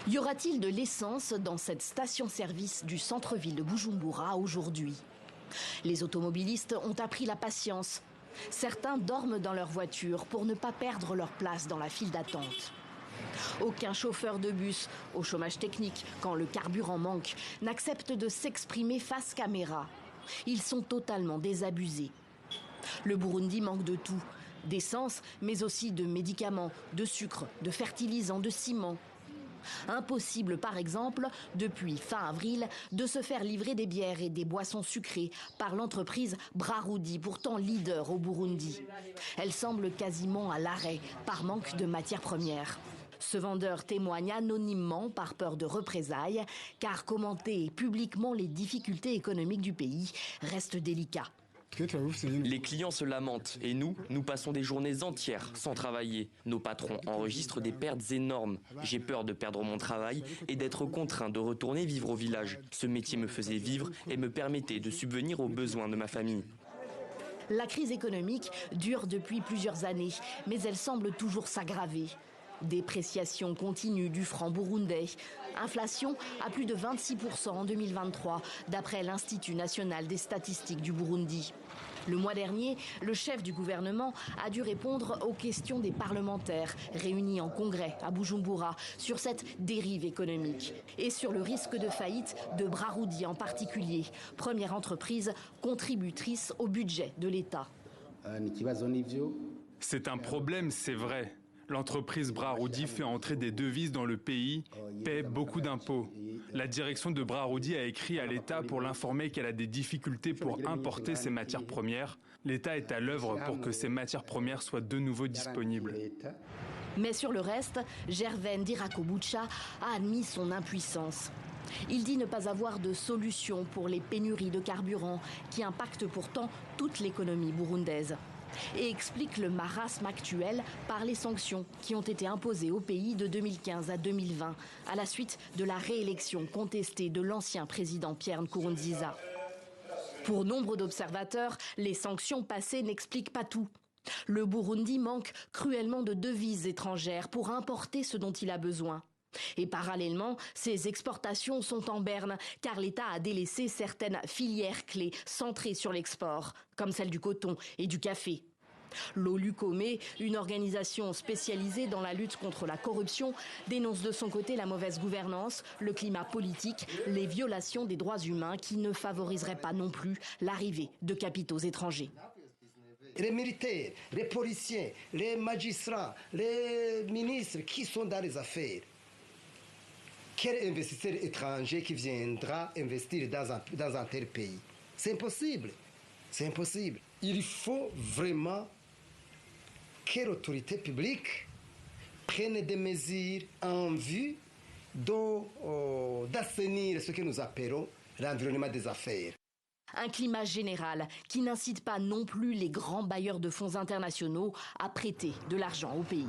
Y aura-t-il de l'essence dans cette station-service du centre-ville de Bujumbura aujourd'hui? Les automobilistes ont appris la patience. Certains dorment dans leur voiture pour ne pas perdre leur place dans la file d'attente. Aucun chauffeur de bus, au chômage technique, quand le carburant manque, n'accepte de s'exprimer face caméra. Ils sont totalement désabusés. Le Burundi manque de tout, d'essence, mais aussi de médicaments, de sucre, de fertilisants, de ciment. Impossible, par exemple, depuis fin avril, de se faire livrer des bières et des boissons sucrées par l'entreprise Brarudi, pourtant leader au Burundi. Elle semble quasiment à l'arrêt, par manque de matières premières. Ce vendeur témoigne anonymement par peur de représailles, car commenter publiquement les difficultés économiques du pays reste délicat. Les clients se lamentent et nous passons des journées entières sans travailler. Nos patrons enregistrent des pertes énormes. J'ai peur de perdre mon travail et d'être contraint de retourner vivre au village. Ce métier me faisait vivre et me permettait de subvenir aux besoins de ma famille. La crise économique dure depuis plusieurs années, mais elle semble toujours s'aggraver. Dépréciation continue du franc burundais. Inflation à plus de 26% en 2023, d'après l'Institut national des statistiques du Burundi. Le mois dernier, le chef du gouvernement a dû répondre aux questions des parlementaires réunis en congrès à Bujumbura sur cette dérive économique et sur le risque de faillite de Brarudi en particulier, première entreprise contributrice au budget de l'État. C'est un problème, c'est vrai. L'entreprise Brarudi fait entrer des devises dans le pays, paie beaucoup d'impôts. La direction de Brarudi a écrit à l'État pour l'informer qu'elle a des difficultés pour importer ces matières premières. L'État est à l'œuvre pour que ces matières premières soient de nouveau disponibles. Mais sur le reste, Gervais Ndirakobucha a admis son impuissance. Il dit ne pas avoir de solution pour les pénuries de carburant qui impactent pourtant toute l'économie burundaise. Et explique le marasme actuel par les sanctions qui ont été imposées au pays de 2015 à 2020 à la suite de la réélection contestée de l'ancien président Pierre Nkurunziza. Pour nombre d'observateurs, les sanctions passées n'expliquent pas tout. Le Burundi manque cruellement de devises étrangères pour importer ce dont il a besoin. Et parallèlement, ses exportations sont en berne car l'État a délaissé certaines filières clés centrées sur l'export, comme celle du coton et du café. L'Olukome, une organisation spécialisée dans la lutte contre la corruption, dénonce de son côté la mauvaise gouvernance, le climat politique, les violations des droits humains qui ne favoriseraient pas non plus l'arrivée de capitaux étrangers. Les militaires, les policiers, les magistrats, les ministres qui sont dans les affaires. Quel investisseur étranger qui viendra investir dans un tel pays? C'est impossible. C'est impossible. Il faut vraiment que l'autorité publique prenne des mesures en vue d'assainir ce que nous appelons l'environnement des affaires. Un climat général qui n'incite pas non plus les grands bailleurs de fonds internationaux à prêter de l'argent au pays.